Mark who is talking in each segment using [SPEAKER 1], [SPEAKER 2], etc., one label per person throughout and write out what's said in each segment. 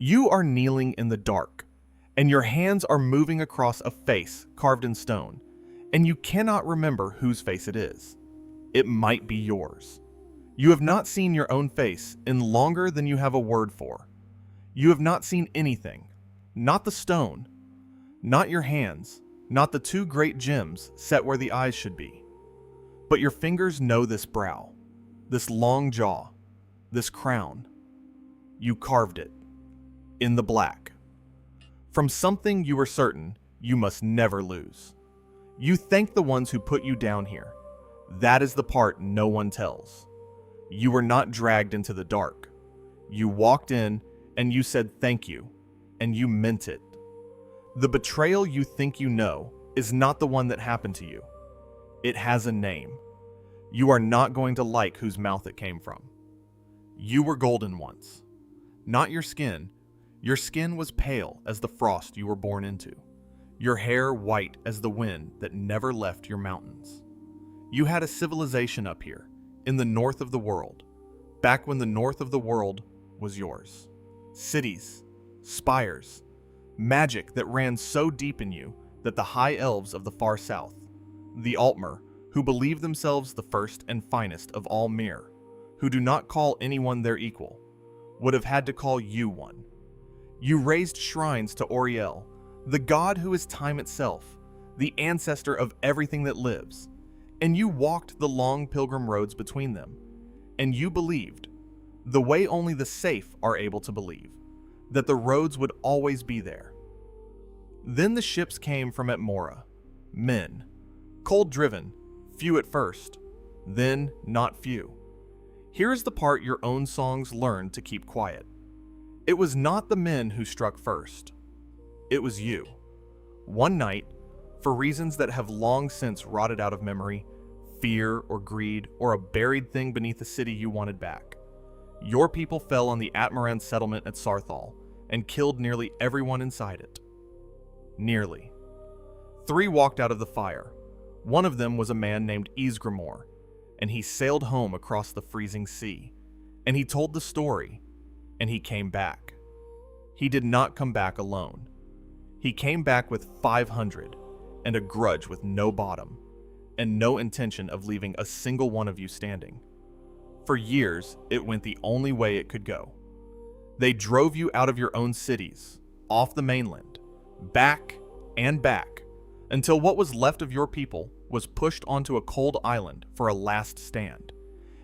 [SPEAKER 1] You are kneeling in the dark, and your hands are moving across a face carved in stone, and you cannot remember whose face it is. It might be yours. You have not seen your own face in longer than you have a word for. You have not seen anything, not the stone, not your hands, not the two great gems set where the eyes should be. But your fingers know this brow, this long jaw, this crown. You carved it, in the black. From something you were certain you must never lose. You thank the ones who put you down here. That is the part no one tells. You were not dragged into the dark. You walked in and you said thank you, and you meant it. The betrayal you think you know is not the one that happened to you. It has a name. You are not going to like whose mouth it came from. You were golden once. Not your skin. Your skin was pale as the frost you were born into. Your hair white as the wind that never left your mountains. You had a civilization up here, in the north of the world, back when the north of the world was yours. Cities, spires, magic that ran so deep in you that the high elves of the far south, the Altmer, who believe themselves the first and finest of all Mir, who do not call anyone their equal, would have had to call you one. You raised shrines to Auri-El, the god who is time itself, the ancestor of everything that lives, and you walked the long pilgrim roads between them, and you believed, the way only the safe are able to believe, that the roads would always be there. Then the ships came from Atmora, men, cold-driven, few at first, then not few. Here is the part your own songs learned to keep quiet. It was not the men who struck first. It was you. One night, for reasons that have long since rotted out of memory, fear or greed or a buried thing beneath the city you wanted back, your people fell on the Atmoran settlement at Sarthal and killed nearly everyone inside it. Nearly. 3 walked out of the fire. One of them was a man named Ysgramor, and he sailed home across the freezing sea, and he told the story, and he came back. He did not come back alone. He came back with 500, and a grudge with no bottom, and no intention of leaving a single one of you standing. For years, it went the only way it could go. They drove you out of your own cities, off the mainland, back and back, until what was left of your people was pushed onto a cold island for a last stand.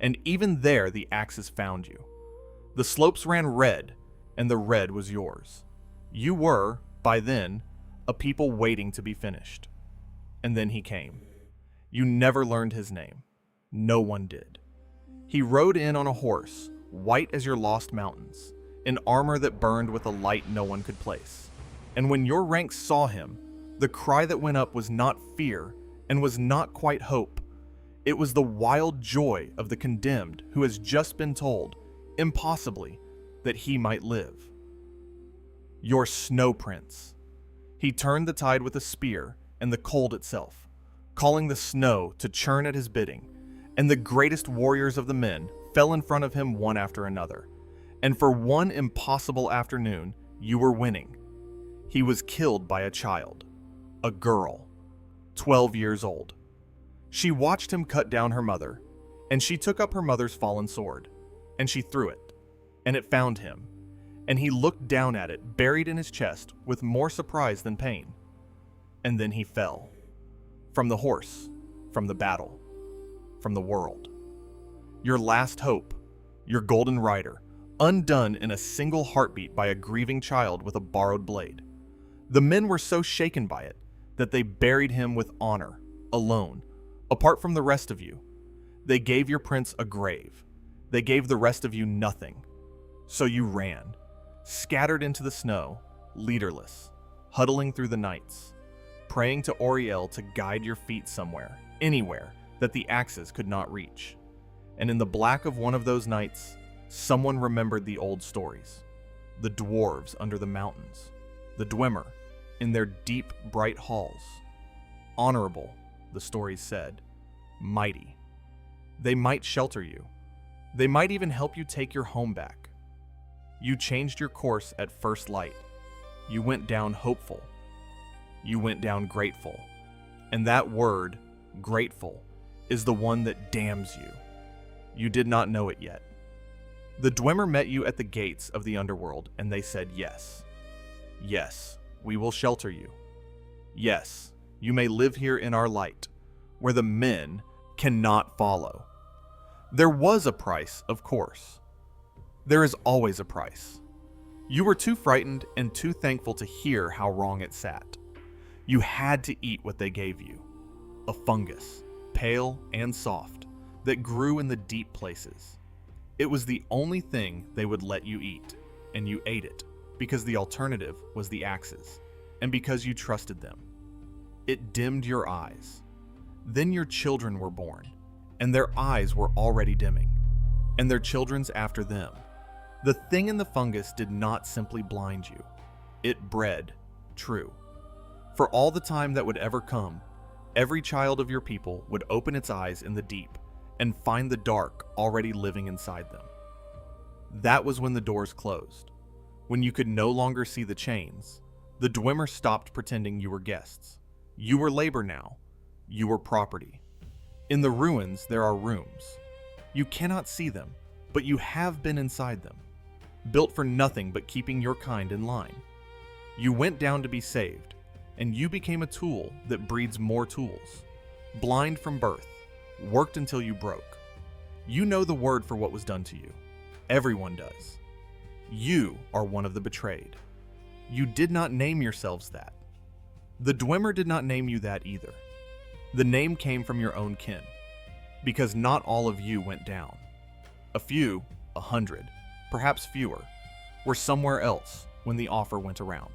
[SPEAKER 1] And even there the axes found you. The slopes ran red, and the red was yours. You were, by then, a people waiting to be finished. And then he came. You never learned his name. No one did. He rode in on a horse, white as your lost mountains, in armor that burned with a light no one could place. And when your ranks saw him, the cry that went up was not fear, and was not quite hope. It was the wild joy of the condemned who has just been told, impossibly, that he might live. Your snow prince. He turned the tide with a spear and the cold itself, calling the snow to churn at his bidding, and the greatest warriors of the men fell in front of him one after another. And for one impossible afternoon, you were winning. He was killed by a child, a girl, 12 years old. She watched him cut down her mother, and she took up her mother's fallen sword, and she threw it, and it found him, and he looked down at it buried in his chest with more surprise than pain. And then he fell. From the horse, from the battle, from the world. Your last hope, your golden rider, undone in a single heartbeat by a grieving child with a borrowed blade. The men were so shaken by it that they buried him with honor, alone, apart from the rest of you. They gave your prince a grave. They gave the rest of you nothing. So you ran, scattered into the snow, leaderless, huddling through the nights, praying to Auri-El to guide your feet somewhere, anywhere, that the axes could not reach. And in the black of one of those nights, someone remembered the old stories. The dwarves under the mountains, the Dwemer in their deep, bright halls. Honorable, the stories said, mighty. They might shelter you. They might even help you take your home back. You changed your course at first light. You went down hopeful. You went down grateful. And that word, grateful, is the one that damns you. You did not know it yet. The Dwemer met you at the gates of the underworld, and they said yes. Yes, we will shelter you. Yes, you may live here in our light, where the men cannot follow. There was a price, of course. There is always a price. You were too frightened and too thankful to hear how wrong it sat. You had to eat what they gave you. A fungus, pale and soft, that grew in the deep places. It was the only thing they would let you eat, and you ate it, because the alternative was the axes, and because you trusted them. It dimmed your eyes. Then your children were born, and their eyes were already dimming, and their children's after them. The thing in the fungus did not simply blind you. It bred true. For all the time that would ever come, every child of your people would open its eyes in the deep and find the dark already living inside them. That was when the doors closed. When you could no longer see the chains, the Dwemer stopped pretending you were guests. You were labor now. You were property. In the ruins, there are rooms. You cannot see them, but you have been inside them, built for nothing but keeping your kind in line. You went down to be saved, and you became a tool that breeds more tools. Blind from birth, worked until you broke. You know the word for what was done to you. Everyone does. You are one of the betrayed. You did not name yourselves that. The Dwemer did not name you that either. The name came from your own kin, because not all of you went down. A few, 100, perhaps fewer, were somewhere else when the offer went around,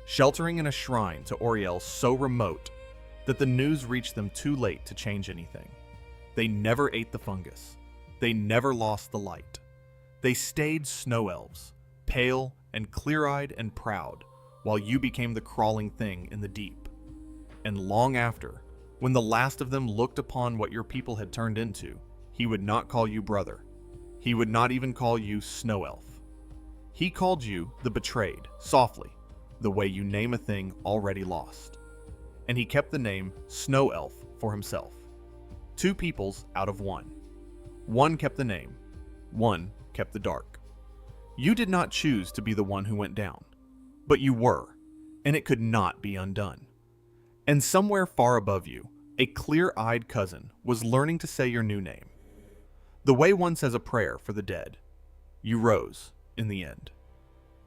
[SPEAKER 1] sheltering in a shrine to Auri-El so remote that the news reached them too late to change anything. They never ate the fungus. They never lost the light. They stayed Snow Elves, pale and clear-eyed and proud, while you became the crawling thing in the deep. And long after, when the last of them looked upon what your people had turned into, he would not call you brother. He would not even call you Snow Elf. He called you the betrayed, softly, the way you name a thing already lost. And he kept the name Snow Elf for himself. Two peoples out of one. One kept the name. One kept the dark. You did not choose to be the one who went down, but you were, and it could not be undone. And somewhere far above you, a clear-eyed cousin was learning to say your new name. The way one says a prayer for the dead. You rose, in the end.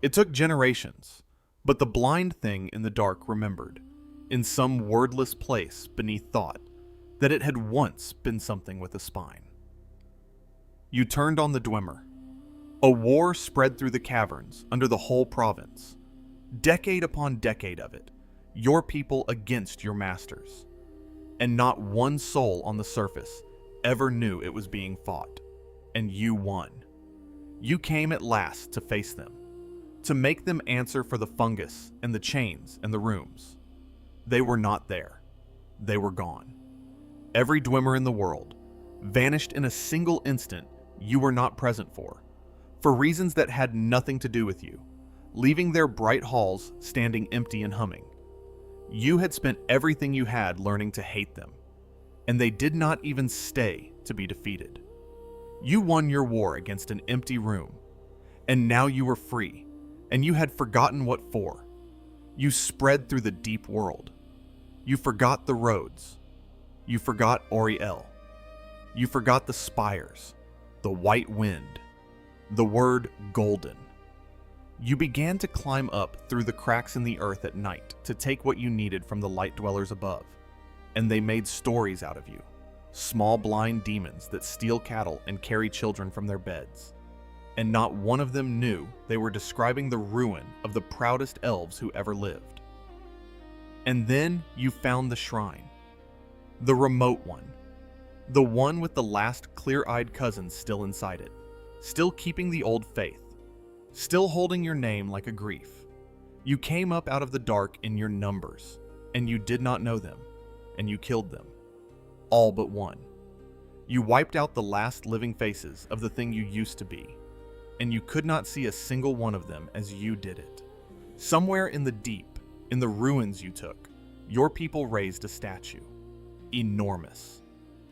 [SPEAKER 1] It took generations, but the blind thing in the dark remembered, in some wordless place beneath thought, that it had once been something with a spine. You turned on the Dwemer. A war spread through the caverns under the whole province. Decade upon decade of it, your people against your masters. And not one soul on the surface ever knew it was being fought. And you won. You came at last to face them, to make them answer for the fungus and the chains and the rooms. They were not there. They were gone. Every Dwemer in the world vanished in a single instant you were not present for reasons that had nothing to do with you, leaving their bright halls standing empty and humming. You had spent everything you had learning to hate them, and they did not even stay to be defeated. You won your war against an empty room, and now you were free, and you had forgotten what for. You spread through the deep world. You forgot the roads. You forgot Auri-El. You forgot the spires, the white wind, the word golden. You began to climb up through the cracks in the earth at night to take what you needed from the light dwellers above, and they made stories out of you, small blind demons that steal cattle and carry children from their beds. And not one of them knew they were describing the ruin of the proudest elves who ever lived. And then you found the shrine, the remote one, the one with the last clear-eyed cousins still inside it, still keeping the old faith, still holding your name like a grief. You came up out of the dark in your numbers, and you did not know them, and you killed them. All but one. You wiped out the last living faces of the thing you used to be. and you could not see a single one of them as you did it. Somewhere in the deep, in the ruins you took, your people raised a statue. Enormous.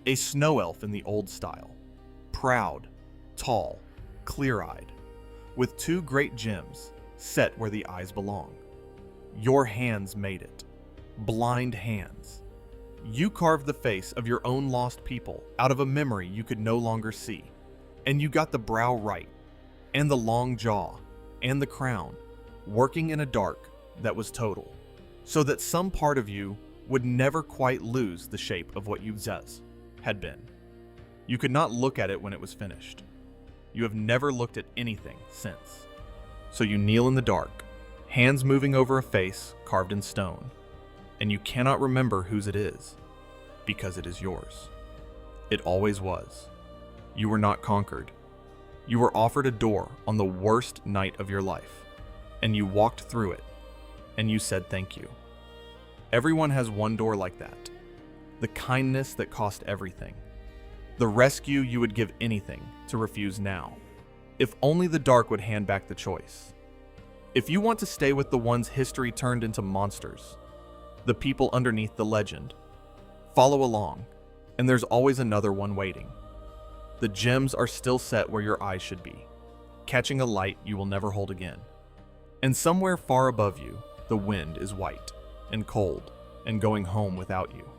[SPEAKER 1] A snow elf in the old style. Proud, tall, clear-eyed, with 2 great gems set where the eyes belong. Your hands made it. Blind hands. You carved the face of your own lost people out of a memory you could no longer see, and you got the brow right, and the long jaw, and the crown, working in a dark that was total, so that some part of you would never quite lose the shape of what you had been. You could not look at it when it was finished. You have never looked at anything since. So you kneel in the dark, hands moving over a face carved in stone, and you cannot remember whose it is, because it is yours. It always was. You were not conquered. You were offered a door on the worst night of your life, and you walked through it, and you said thank you. Everyone has one door like that. The kindness that cost everything. The rescue you would give anything to refuse now. If only the dark would hand back the choice. If you want to stay with the ones history turned into monsters, the people underneath the legend, follow along, and there's always another one waiting. The gems are still set where your eyes should be, catching a light you will never hold again. And somewhere far above you, the wind is white and cold and going home without you.